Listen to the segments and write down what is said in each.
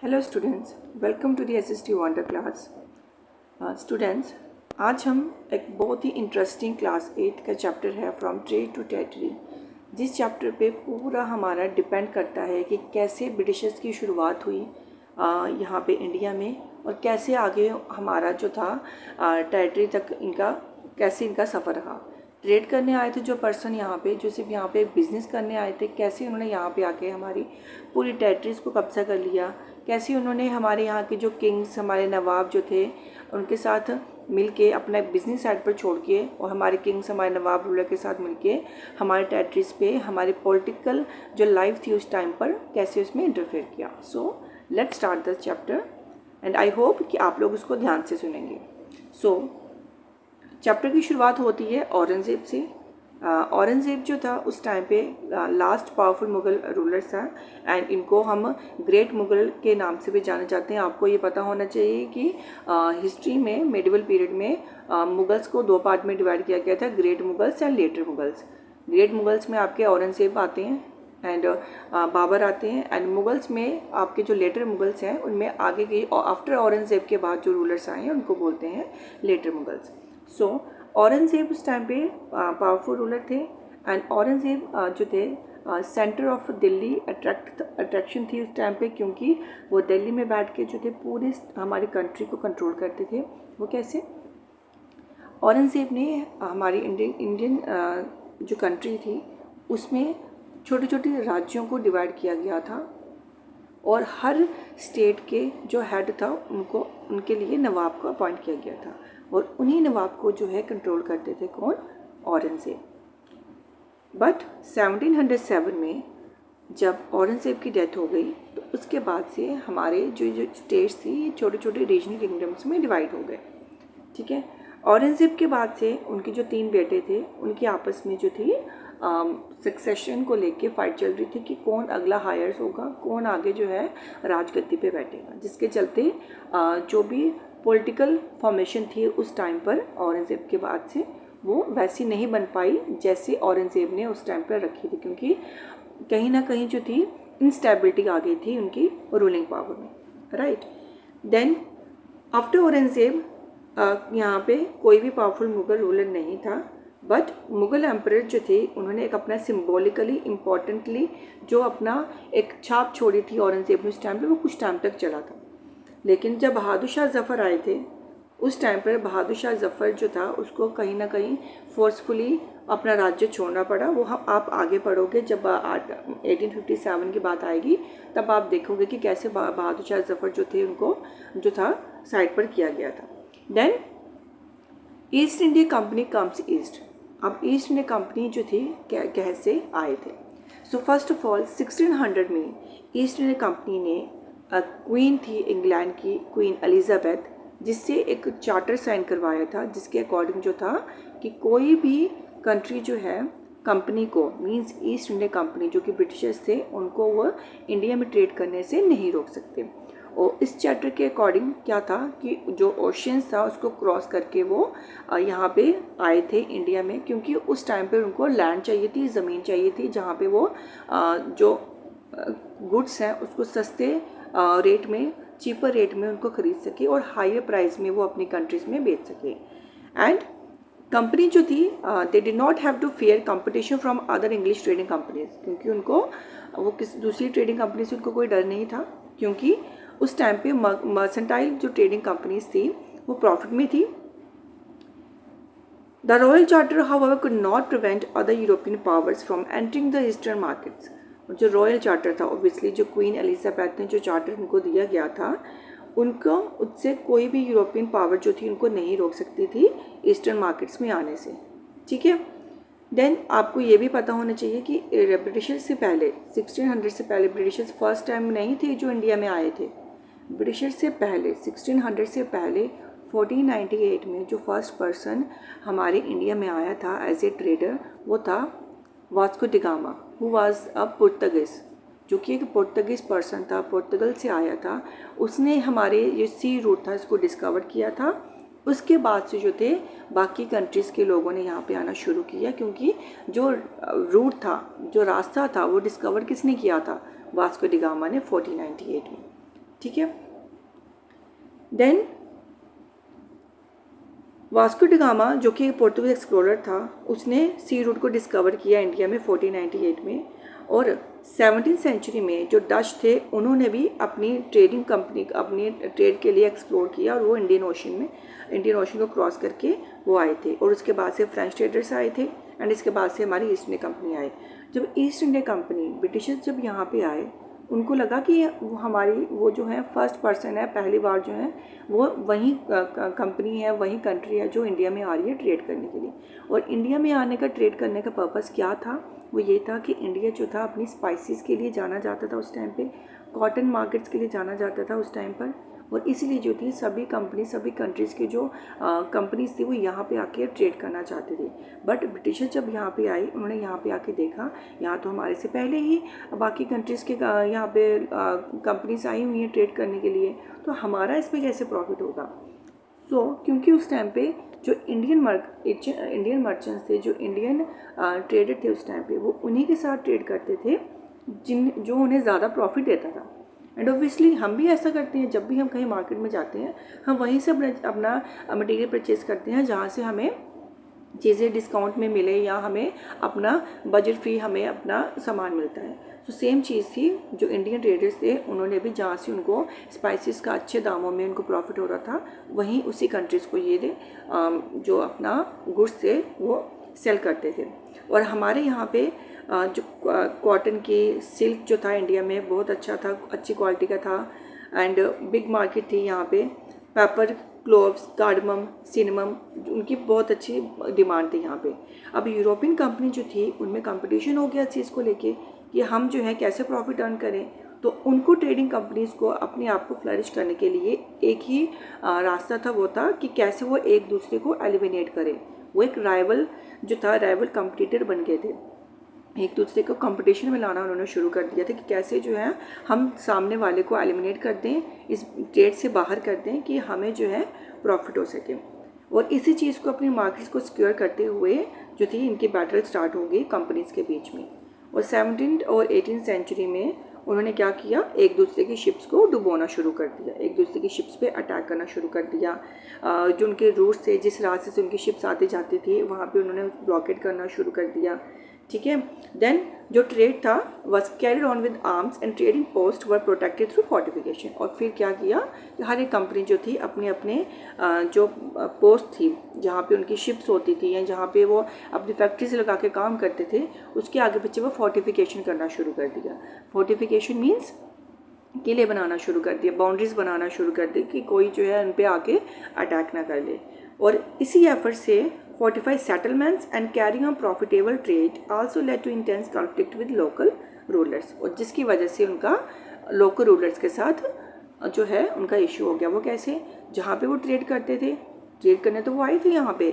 Hello students, welcome to the SST wonder class. Students, आज हम एक बहुत ही इंटरेस्टिंग क्लास 8 का चैप्टर है फ्रॉम ट्रेड टू टेरिटरी। जिस चैप्टर पे पूरा हमारा डिपेंड करता है कि कैसे ब्रिटिशर्स की शुरुआत हुई यहाँ पे इंडिया में और कैसे आगे हमारा जो था टेरिटरी तक कैसे इनका सफ़र रहा। ट्रेड करने आए थे जो पर्सन यहाँ पे, जो सिर्फ यहाँ पे बिज़नेस करने आए थे, कैसे उन्होंने यहाँ पे आके हमारी पूरी टेरिटरीज़ को कब्जा कर लिया, कैसे उन्होंने हमारे यहाँ के जो किंग्स, हमारे नवाब जो थे, उनके साथ मिलके अपना बिज़नेस साइड पर छोड़ के और हमारे किंग्स, हमारे नवाब रूलर के साथ मिलके हमारे टेरिटरीज़ पे हमारे पॉलिटिकल जो लाइफ थी उस टाइम पर कैसे उसमें इंटरफेयर किया। So let's start this chapter and I hope कि आप लोग उसको ध्यान से सुनेंगे। चैप्टर की शुरुआत होती है औरंगज़ेब से। औरंगज़ेब जो था उस टाइम पे लास्ट पावरफुल मुग़ल रूलर था एंड इनको हम ग्रेट मुग़ल के नाम से भी जाने जाते हैं। आपको ये पता होना चाहिए कि हिस्ट्री में मेडिवल पीरियड में मुग़ल्स को दो पार्ट में डिवाइड किया गया था, great Mughals and later Mughals. Great Mughals में आपके औरंगज़ेब आते हैं एंड बाबर आते हैं, एंड मुग़ल्स में आपके जो लेटर मुग़ल्स हैं उनमें आगे के आफ्टर औरंगज़ेब के बाद जो रूलर्स आए हैं उनको बोलते हैं लेटर मुग़ल्स। सो औरंगज़ेब उस टाइम पे पावरफुल रूलर थे एंड औरंगज़ेब जो थे सेंटर ऑफ दिल्ली अट्रैक्शन थी उस टाइम पे, क्योंकि वो दिल्ली में बैठ के जो थे पूरी हमारी कंट्री को कंट्रोल करते थे। वो कैसे? औरंगज़ेब ने हमारी इंडियन जो कंट्री थी उसमें छोटे छोटे राज्यों को डिवाइड किया गया था और हर स्टेट के जो हेड था उनके लिए नवाब को अपॉइंट किया गया था और उन्हीं नवाब को जो है कंट्रोल करते थे कौन? औरंगज़ेब। बट 1707 में जब औरंगज़ेब की डेथ हो गई तो उसके बाद से हमारे जो स्टेट्स थी ये छोटे छोटे रीजनल किंगडम्स में डिवाइड हो गए। ठीक है। औरंगज़ेब के बाद से उनके जो 3 बेटे थे उनकी आपस में जो थी सक्सेशन को लेके फाइट चल रही थी कि कौन अगला हायर्स होगा, कौन आगे जो है राजगद्दी पे बैठेगा, जिसके चलते जो भी पॉलिटिकल फॉर्मेशन थी उस टाइम पर औरंगज़ेब के बाद से वो वैसी नहीं बन पाई जैसे औरंगज़ेब ने उस टाइम पर रखी थी, क्योंकि कहीं ना कहीं जो थी इंस्टेबिलिटी आ गई थी उनकी रूलिंग पावर में। राइट। देन आफ्टर औरंगज़ेब यहाँ पे कोई भी पावरफुल मुग़ल रूलर नहीं था, बट मुग़ल एम्परर जो थे उन्होंने एक अपना सिम्बॉलिकली इम्पॉर्टेंटली जो अपना एक छाप छोड़ी थी औरंगज़ेब ने उस टाइम पे, वो कुछ टाइम तक चला था। लेकिन जब बहादुर शाह ज़फ़र आए थे उस टाइम पर बहादुर शाह ज़फ़र जो था उसको कहीं ना कहीं फोर्सफुली अपना राज्य छोड़ना पड़ा। वो आप आगे पढ़ोगे, जब 1857 की बात आएगी तब आप देखोगे कि कैसे बहादुर शाह ज़फ़र जो थे उनको जो था साइड पर किया गया था। Then East India company comes east. अब ईस्ट इंडिया कंपनी जो थी कैसे आए थे? सो फर्स्ट ऑफ ऑल 1600 में ईस्ट इंडिया कंपनी ने क्वीन थी इंग्लैंड की, क्वीन एलिजाबेथ, जिससे एक चार्टर साइन करवाया था जिसके अकॉर्डिंग जो था कि कोई भी कंट्री जो है कंपनी को, मींस ईस्ट इंडिया कंपनी जो कि ब्रिटिशर्स थे, उनको वो इंडिया में ट्रेड करने से नहीं रोक सकते। और इस चार्टर के अकॉर्डिंग क्या था कि जो ओशियंस था उसको क्रॉस करके वो यहाँ पे आए थे इंडिया में, क्योंकि उस टाइम पे उनको लैंड चाहिए थी, ज़मीन चाहिए थी जहाँ पे वो जो गुड्स हैं उसको सस्ते रेट में, चीपर रेट में उनको ख़रीद सके और हाईर प्राइस में वो अपनी कंट्रीज़ में बेच सके। एंड कंपनी जो थी they did not have to fair competition from other English trading companies, क्योंकि उनको वो किसी दूसरी ट्रेडिंग कंपनी से उनको कोई डर नहीं था, क्योंकि उस टाइम पे मर्सेंटाइल जो ट्रेडिंग कंपनीज थी वो प्रॉफिट में थी। The royal charter however could not prevent other European powers from entering the eastern markets. जो रॉयल चार्टर था, ऑब्वियसली जो क्वीन एलिजाबेथ ने जो चार्टर उनको दिया गया था, उनको उससे कोई भी यूरोपियन पावर जो थी उनको नहीं रोक सकती थी ईस्टर्न मार्केट्स में आने से। ठीक है। देन आपको ये भी पता होना चाहिए कि ब्रिटिशर्स से पहले 1600 से पहले, ब्रिटिशर्स फर्स्ट टाइम नहीं थे जो इंडिया में आए थे। ब्रिटिशर्स से पहले 1600 से पहले 1498 में जो फर्स्ट पर्सन हमारे इंडिया में आया था एज ए ट्रेडर, वो था Vasco D gamma, who was a Portuguese, जो कि एक पुर्तगीज़ पर्सन था, पुर्तगाल से आया था। उसने हमारे ये सी रूट था इसको डिस्कवर किया था। उसके बाद से जो थे बाकी कंट्रीज़ के लोगों ने यहाँ पे आना शुरू किया, क्योंकि जो रूट था, जो रास्ता था, वो डिस्कवर किसने किया था? वास्को डी गामा ने 1498 में। ठीक है। देन वास्को डी गामा जो कि पोर्तुगीज एक्सप्लोरर था, उसने सी रूट को डिस्कवर किया इंडिया में 1498 में। और 17th सेंचुरी में जो डच थे उन्होंने भी अपनी ट्रेडिंग कंपनी अपनी ट्रेड के लिए एक्सप्लोर किया, और वो इंडियन ओशन को क्रॉस करके वो आए थे। और उसके बाद से फ्रेंच ट्रेडर्स आए थे, एंड इसके बाद से हमारी ईस्ट इंडिया कंपनी आए। जब ईस्ट इंडिया कंपनी ब्रिटिशर्स जब यहाँ पे आए, उनको लगा कि वो हमारी वो जो है फर्स्ट पर्सन है, पहली बार जो है वो वही कंपनी है, वही कंट्री है जो इंडिया में आ रही है ट्रेड करने के लिए। और इंडिया में आने का ट्रेड करने का पर्पस क्या था? वो ये था कि इंडिया जो था अपनी स्पाइसेस के लिए जाना जाता था उस टाइम पे, कॉटन मार्केट्स के लिए जाना जाता था उस टाइम पर। और इसीलिए जो थी सभी कंट्रीज़ के जो कंपनीज थी वो यहाँ पे आके ट्रेड करना चाहते थे। बट ब्रिटिशर्स जब यहाँ पे आई, उन्होंने यहाँ पे आके देखा यहाँ तो हमारे से पहले ही बाकी कंट्रीज़ के यहाँ पे कंपनीज आई हुई हैं ट्रेड करने के लिए, तो हमारा इसमें कैसे प्रॉफिट होगा। क्योंकि उस टाइम पे जो इंडियन मर्चेंट्स थे, जो इंडियन ट्रेडर थे उस टाइम पे, वो उन्हीं के साथ ट्रेड करते थे जो उन्हें ज़्यादा प्रॉफिट देता था। एंड ऑब्वियसली हम भी ऐसा करते हैं, जब भी हम कहीं मार्केट में जाते हैं हम वहीं से अपना मटेरियल परचेज़ करते हैं जहाँ से हमें चीज़ें डिस्काउंट में मिले या हमें अपना बजट फ्री हमें अपना सामान मिलता है। तो सेम चीज़ थी, जो इंडियन ट्रेडर्स थे उन्होंने भी जहाँ से उनको स्पाइसेस का अच्छे दामों में उनको प्रॉफिट हो रहा था, वहीं उसी कंट्रीज़ को ये जो अपना गुड्स थे वो सेल करते थे। और हमारे यहाँ पे जो कॉटन की सिल्क जो था इंडिया में बहुत अच्छा था, अच्छी क्वालिटी का था, एंड बिग मार्केट थी यहाँ पे। पेपर, क्लोव्स, कार्डमम, सिनेमम, उनकी बहुत अच्छी डिमांड थी यहाँ पे। अब यूरोपियन कंपनी जो थी उनमें कंपटीशन हो गया इस चीज़ को लेके कि हम जो है कैसे प्रॉफिट अर्न करें। तो उनको ट्रेडिंग कंपनीज़ को अपने आप को फ्लरिश करने के लिए एक ही रास्ता था, वो था कि कैसे वो एक दूसरे को एलिमिनेट करें। वो एक राइवल कंपटीटर बन गए थे, एक दूसरे को कंपटीशन में लाना उन्होंने शुरू कर दिया था कि कैसे जो है हम सामने वाले को एलिमिनेट कर दें, इस ट्रेड से बाहर कर दें कि हमें जो है प्रॉफिट हो सके। और इसी चीज़ को अपनी मार्केट्स को सिक्योर करते हुए जो थी इनकी बैटल स्टार्ट हो गई कंपनीज़ के बीच में। और 17th और 18th सेंचुरी में उन्होंने क्या किया, एक दूसरे की शिप्स को डुबोना शुरू कर दिया, एक दूसरे की शिप्स पे अटैक करना शुरू कर दिया। जो उनके रूट्स थे, जिस रास्ते से उनकी शिप्स आती जाती थी, वहाँ पे उन्होंने ब्लॉकेट करना शुरू कर दिया। ठीक है। देन जो ट्रेड था was carried on with arms and trading post were protected through fortification. और फिर क्या किया कि हर एक कंपनी जो थी अपने अपने जो पोस्ट थी जहाँ पे उनकी शिप्स होती थी या जहाँ पे वो अपनी फैक्ट्री से लगा के काम करते थे, उसके आगे पीछे वो फोर्टिफिकेशन करना शुरू कर दिया। फोर्टिफिकेशन मीन्स किले बनाना शुरू कर दिया, बाउंड्रीज बनाना शुरू कर दी कि कोई जो है उन पे आके अटैक ना कर ले। और इसी एफर्ट से fortify settlements and carrying on profitable trade also led to intense conflict with local rulers। और जिसकी वजह से उनका लोकल रूलर्स के साथ जो है उनका इशू हो गया। वो कैसे, जहाँ पे वो ट्रेड करते थे, ट्रेड करने तो वो आए थे यहाँ पे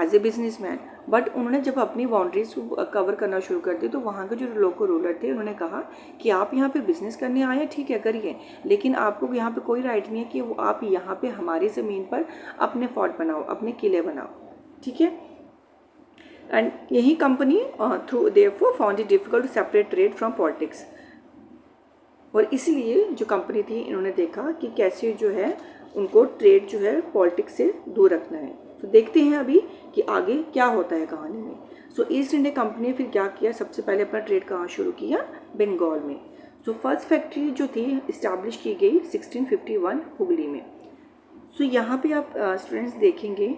एज ए बिजनेसमैन, बट उन्होंने जब अपनी बाउंड्रीज कवर करना शुरू कर दी तो वहाँ के जो लोकल रूलर थे उन्होंने कहा कि आप यहाँ पे बिजनेस करने आए हैं, ठीक है करिए, लेकिन आपको यहाँ पे कोई राइट नहीं है कि वो आप यहाँ पे हमारी ज़मीन पर अपने फोर्ट बनाओ, अपने किले बनाओ। ठीक है। एंड यही company through therefore found it difficult to separate trade from politics. और इसलिए जो कंपनी थी इन्होंने देखा कि कैसे जो है उनको ट्रेड जो है पॉलिटिक्स से दूर रखना है। तो देखते हैं अभी कि आगे क्या होता है कहानी में। ईस्ट इंडिया कंपनी ने फिर क्या किया, सबसे पहले अपना ट्रेड कहाँ शुरू किया, बंगाल में। फर्स्ट फैक्ट्री जो थी इस्टेब्लिश की गई 1651 हुगली में। यहाँ पे आप स्टूडेंट्स देखेंगे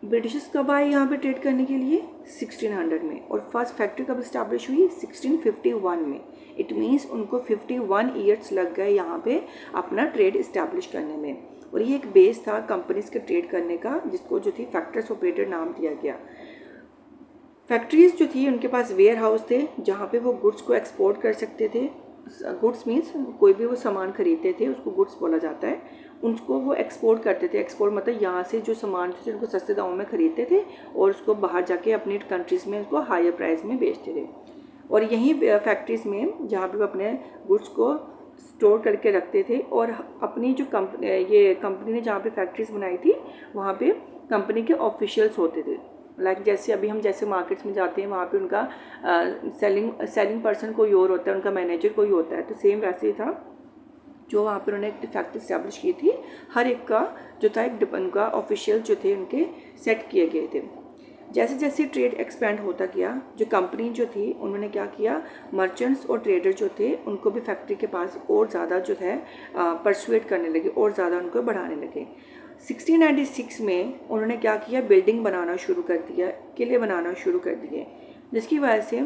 ब्रिटिशर्स कब आए यहाँ पे ट्रेड करने के लिए, 1600 में, और फर्स्ट फैक्ट्री कब इस्टेब्लिश हुई, 1651 में। इट मीन्स उनको 51 ईयर्स लग गए यहाँ पे अपना ट्रेड इस्टेब्लिश करने में। और ये एक बेस था कंपनीज के ट्रेड करने का, जिसको जो थी फैक्ट्रीज ऑपरेटर नाम दिया गया। फैक्ट्रीज जो थी उनके पास वेयर हाउस थे जहाँ पे वो गुड्स को एक्सपोर्ट कर सकते थे। गुड्स मीन्स कोई भी वो सामान खरीदते थे उसको गुड्स बोला जाता है, उनको वो एक्सपोर्ट करते थे। एक्सपोर्ट मतलब यहाँ से जो सामान थे उनको सस्ते दामों में ख़रीदते थे और उसको बाहर जाके अपनी कंट्रीज़ में उसको हायर प्राइस में बेचते थे। और यहीं फैक्ट्रीज़ में जहाँ पे वो अपने गुड्स को स्टोर करके रखते थे, और अपनी जो कंपनी ने जहाँ पे फैक्ट्रीज़ बनाई थी वहाँ पे कंपनी के ऑफिशियल्स होते थे। लाइक जैसे अभी हम जैसे मार्केट्स में जाते हैं वहाँ पे उनका सेलिंग पर्सन कोई और होता है, उनका मैनेजर कोई होता है, तो सेम वैसे ही था जो वहाँ पर उन्होंने एक फैक्ट्री इस्टेब्लिश की थी, हर एक का जो था एक उनका ऑफिशियल जो थे उनके सेट किए गए थे। जैसे जैसे ट्रेड एक्सपेंड होता गया, जो कंपनी जो थी उन्होंने क्या किया, मर्चेंट्स और ट्रेडर जो थे उनको भी फैक्ट्री के पास और ज़्यादा जो है परसुएट करने लगे और ज़्यादा उनको बढ़ाने लगे। 1696 में उन्होंने क्या किया, बिल्डिंग बनाना शुरू कर दिया, किले बनाना शुरू कर दिए, जिसकी वजह से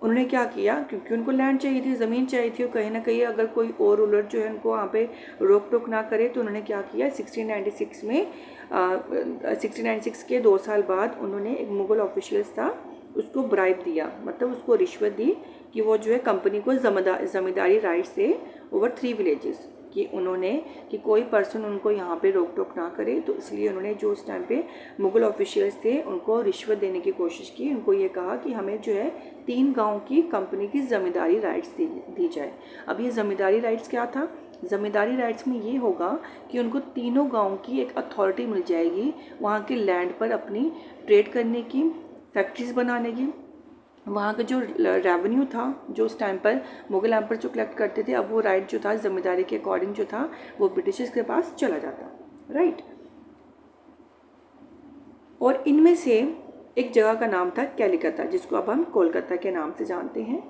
उन्होंने क्या किया, क्योंकि उनको लैंड चाहिए थी, ज़मीन चाहिए थी, और कहीं ना कहीं अगर कोई और रूलर जो है उनको वहाँ पे रोक टोक ना करे, तो उन्होंने क्या किया 1696 में 1696 के 2 साल बाद उन्होंने एक मुग़ल ऑफिशियल्स था उसको ब्राइब दिया, मतलब उसको रिश्वत दी कि वो जो है कंपनी को ज़मींदारी राइट से ओवर 3 विलेजेस कि उन्होंने कि कोई पर्सन उनको यहाँ पे रोक टोक ना करे, तो इसलिए उन्होंने जो उस टाइम पे मुग़ल ऑफिशियल्स थे उनको रिश्वत देने की कोशिश की। उनको ये कहा कि हमें जो है 3 गांव की कंपनी की ज़मींदारी राइट्स दी जाए। अब ये ज़मींदारी राइट्स क्या था, ज़मींदारी राइट्स में ये होगा कि उनको तीनों गांव की एक अथॉरिटी मिल जाएगी वहाँ के लैंड पर अपनी ट्रेड करने की, फैक्ट्रीज़ बनाने की। वहाँ का जो रेवेन्यू था जो उस टाइम पर मुग़ल एम्पर जो कलेक्ट करते थे, अब वो राइट जो था ज़मींदारी के अकॉर्डिंग जो था वो ब्रिटिशर्स के पास चला जाता, राइट। और इनमें से एक जगह का नाम था कैलिकता, जिसको अब हम कोलकाता के नाम से जानते हैं।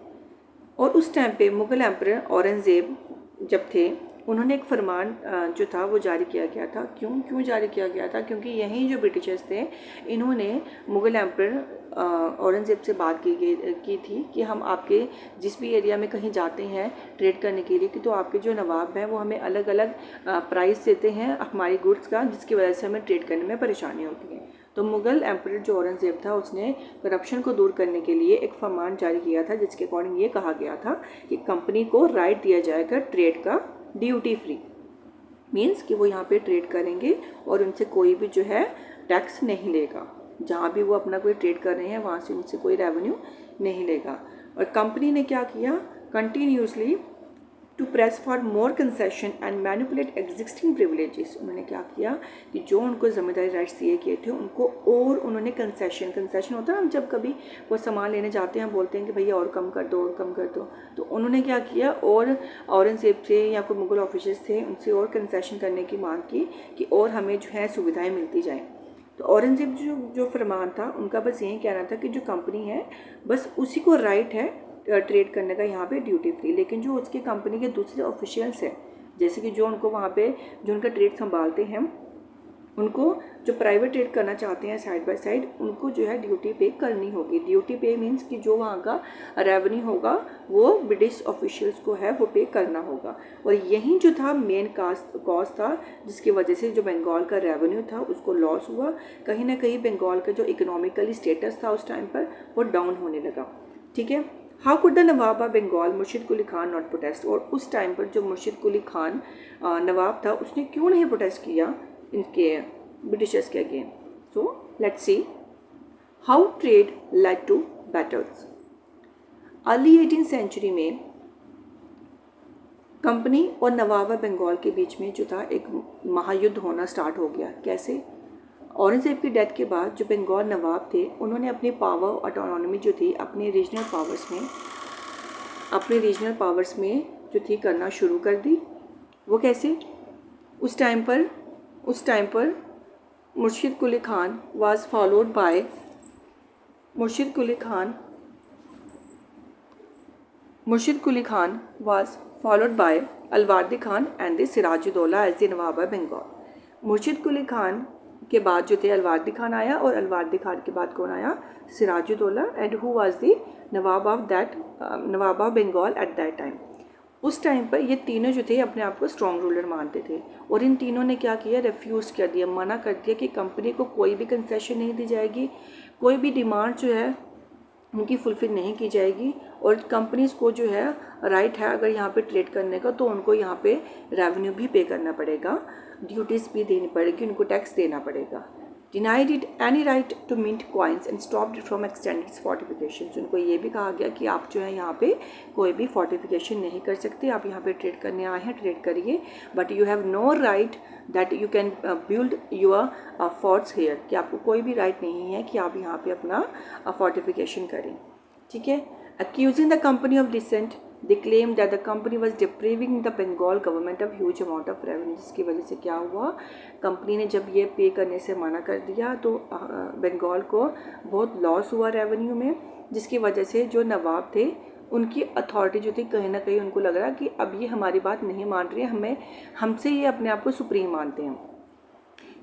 और उस टाइम पे मुग़ल एम्पर औरंगज़ेब जब थे, उन्होंने एक फरमान जो था वो जारी किया गया था। क्यों जारी किया गया था, क्योंकि यहीं जो ब्रिटिशर्स थे इन्होंने मुग़ल एम्पर औरंगज़ेब से बात की थी कि हम आपके जिस भी एरिया में कहीं जाते हैं ट्रेड करने के लिए कि तो आपके जो नवाब हैं वो हमें अलग अलग प्राइस देते हैं हमारी गुड्स का, जिसकी वजह से हमें ट्रेड करने में परेशानी होती है। तो मुग़ल एम्पर जो औरंगज़ेब था उसने करप्शन को दूर करने के लिए एक फरमान जारी किया था, जिसके अकॉर्डिंग ये कहा गया था कि कंपनी को राइट दिया जाएगा ट्रेड का ड्यूटी फ्री, मीन्स कि वो यहाँ पे ट्रेड करेंगे और उनसे कोई भी जो है टैक्स नहीं लेगा, जहाँ भी वो अपना कोई ट्रेड कर रहे हैं वहाँ से उनसे कोई रेवेन्यू नहीं लेगा। और कंपनी ने क्या किया, continuously to press for more concession and manipulate existing privileges, उन्होंने क्या किया कि जो उनको ज़मींदारी राइट्स दिए गए थे उनको और उन्होंने कंसेशन होता है, हम जब कभी कोई सामान लेने जाते हैं बोलते हैं कि भैया और कम कर दो और कम कर दो, तो उन्होंने क्या किया और औरंगज़ेब से या कोई मुग़ल ऑफिसर्स थे उनसे और कंसेशन करने की मांग की कि और हमें जो है सुविधाएँ मिलती जाएँ। तो औरंगज़ेब जो फरमान था उनका बस यही कहना था कि जो कंपनी है बस उसी को राइट है ट्रेड करने का यहाँ पे ड्यूटी फ्री, लेकिन जो उसके कंपनी के दूसरे ऑफिशियल्स हैं, जैसे कि जो उनको वहाँ पे जो उनका ट्रेड संभालते हैं, उनको जो प्राइवेट ट्रेड करना चाहते हैं साइड बाय साइड, उनको जो है ड्यूटी पे करनी होगी। ड्यूटी पे मीन्स कि जो वहाँ का रेवेन्यू होगा वो ब्रिटिश ऑफिशियल्स को है वो पे करना होगा। और यही जो था मेन कॉज था जिसकी वजह से जो बंगाल का रेवेन्यू था उसको लॉस हुआ, कहीं ना कहीं बंगाल का जो इकोनॉमिकली स्टेटस था उस टाइम पर वो डाउन होने लगा, ठीक है। How could the nawab of Bengal Murshid Quli Khan not protest, और उस टाइम पर जो मुर्शिद कुली खान नवाब था उसने क्यों नहीं प्रोटेस्ट किया इनके ब्रिटिशर्स के again. So let's see how trade led to battles. Early 18th century में कंपनी और नवाब ऑफ बंगाल के बीच में जो था एक महायुद्ध होना स्टार्ट हो गया। कैसे, औरंगज़ेब की डेथ के बाद जो बंगाल नवाब थे उन्होंने अपनी पावर ऑटोनॉमी जो थी अपने रीजनल पावर्स में जो थी करना शुरू कर दी। वो कैसे, उस टाइम पर Murshid Quli Khan was followed by Alivardi Khan and the Sirajuddaulah as the nawab of Bengal. Murshid Quli Khan के बाद जो थे अलवारदी खान आया और अलवारदी खान के बाद कौन आया, Sirajuddaulah, and who was the nawab of Bengal at that time. उस टाइम पर ये तीनों जो थे अपने आप को स्ट्रॉन्ग रूलर मानते थे और इन तीनों ने क्या किया, रिफ्यूज़ कर दिया, मना कर दिया कि कंपनी को कोई भी कंसेशन नहीं दी जाएगी, कोई भी डिमांड जो है उनकी फुलफिल नहीं की जाएगी, और कंपनीज़ को जो है राइट है अगर यहाँ पे ट्रेड करने का तो उनको यहाँ पे रेवेन्यू भी पे करना पड़ेगा, ड्यूटीज़ भी देनी पड़ेगी, उनको टैक्स देना पड़ेगा। Denied it any right to mint coins and stopped it from extended fortification. उनको ये भी कहा गया कि आप जो है यहाँ पे कोई भी फोर्टिफिकेशन नहीं कर सकते, आप यहाँ पे ट्रेड करने आए हैं ट्रेड करिए, but you have no right that you can build your forts here, कि आपको कोई भी राइट नहीं है कि आप यहाँ पे अपना फोर्टिफिकेशन करें, ठीक है। Accusing the company of dissent they claim that the company was depriving the Bengal government of huge amount of revenue, जिसकी वजह से क्या हुआ, कंपनी ने जब ये पे करने से मना कर दिया तो बंगाल को बहुत लॉस हुआ रेवेन्यू में, जिसकी वजह से जो नवाब थे उनकी अथॉरिटी जो थी कहीं ना कहीं उनको लग रहा कि अब ये हमारी बात नहीं मान रही है, हमसे ये अपने आप को सुप्रीम मानते हैं,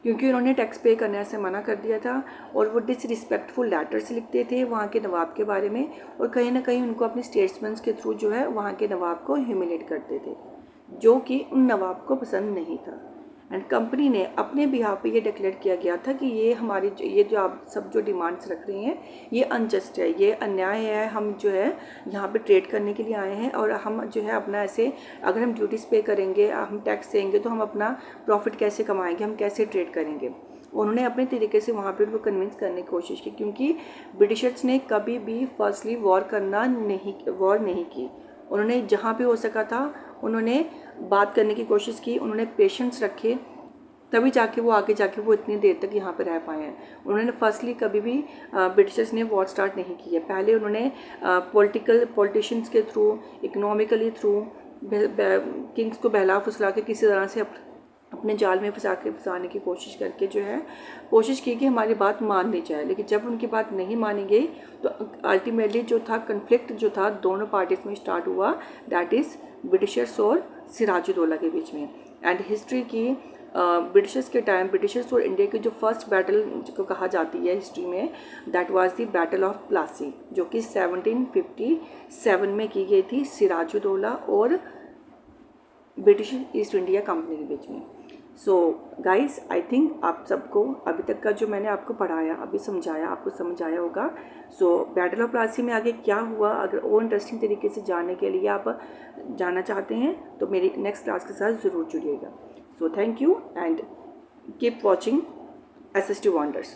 क्योंकि उन्होंने टैक्स पे करने से मना कर दिया था और वो डिसरिस्पेक्टफुल लेटर्स लिखते थे वहाँ के नवाब के बारे में, और कहीं ना कहीं उनको अपने स्टेट्समैन्स के थ्रू जो है वहाँ के नवाब को ह्यूमिलेट करते थे, जो कि उन नवाब को पसंद नहीं था। एंड कंपनी ने अपने बिहाफ पे ये डिक्लेयर किया गया था कि ये जो आप सब जो डिमांड्स रख रहे हैं ये अनजस्ट है, ये अन्याय है, हम जो है यहाँ पे ट्रेड करने के लिए आए हैं और हम जो है अपना ऐसे अगर हम ड्यूटीज़ पे करेंगे, हम टैक्स देंगे तो हम अपना प्रॉफिट कैसे कमाएंगे, हम कैसे ट्रेड करेंगे। उन्होंने अपने तरीके से वहाँ पे उनको कन्विंस करने की कोशिश की, क्योंकि ब्रिटिशर्स ने कभी भी फर्स्टली वॉर नहीं की। उन्होंने जहाँ पे हो सका था उन्होंने बात करने की कोशिश की, उन्होंने पेशेंस रखे, तभी जाके वो आगे जाके वो इतनी देर तक यहाँ पे रह पाए हैं। उन्होंने फर्स्टली कभी भी ब्रिटिशर्स ने वॉर स्टार्ट नहीं की है, पहले उन्होंने पॉलिटिशियंस के थ्रू, इकोनॉमिकली थ्रू किंग्स को बहला फुसला के किसी तरह से अपने जाल में फंसाने की कोशिश करके जो है कोशिश की कि हमारी बात मान ली जाए। लेकिन जब उनकी बात नहीं मानी गई तो अल्टीमेटली जो था कन्फ्लिक्ट जो था दोनों पार्टीज में स्टार्ट हुआ, दैट इज़ ब्रिटिशर्स और सिराजुद्दौला के बीच में। एंड हिस्ट्री की ब्रिटिशर्स के टाइम ब्रिटिशर्स और इंडिया की जो फर्स्ट बैटल को कहा जाती है हिस्ट्री में, that was the battle of Plassey, जो कि 1757 में की गई थी सिराजुद्दौला और ब्रिटिश ईस्ट इंडिया कंपनी के बीच में। सो गाइस, आई थिंक आप सबको अभी तक का जो मैंने आपको पढ़ाया, अभी समझाया, आपको समझ आया होगा। सो बैटल ऑफ प्लासी में आगे क्या हुआ, अगर और इंटरेस्टिंग तरीके से जानने के लिए आप जानना चाहते हैं तो मेरी नेक्स्ट क्लास के साथ ज़रूर जुड़िएगा। So thank you and keep watching SST Wonders।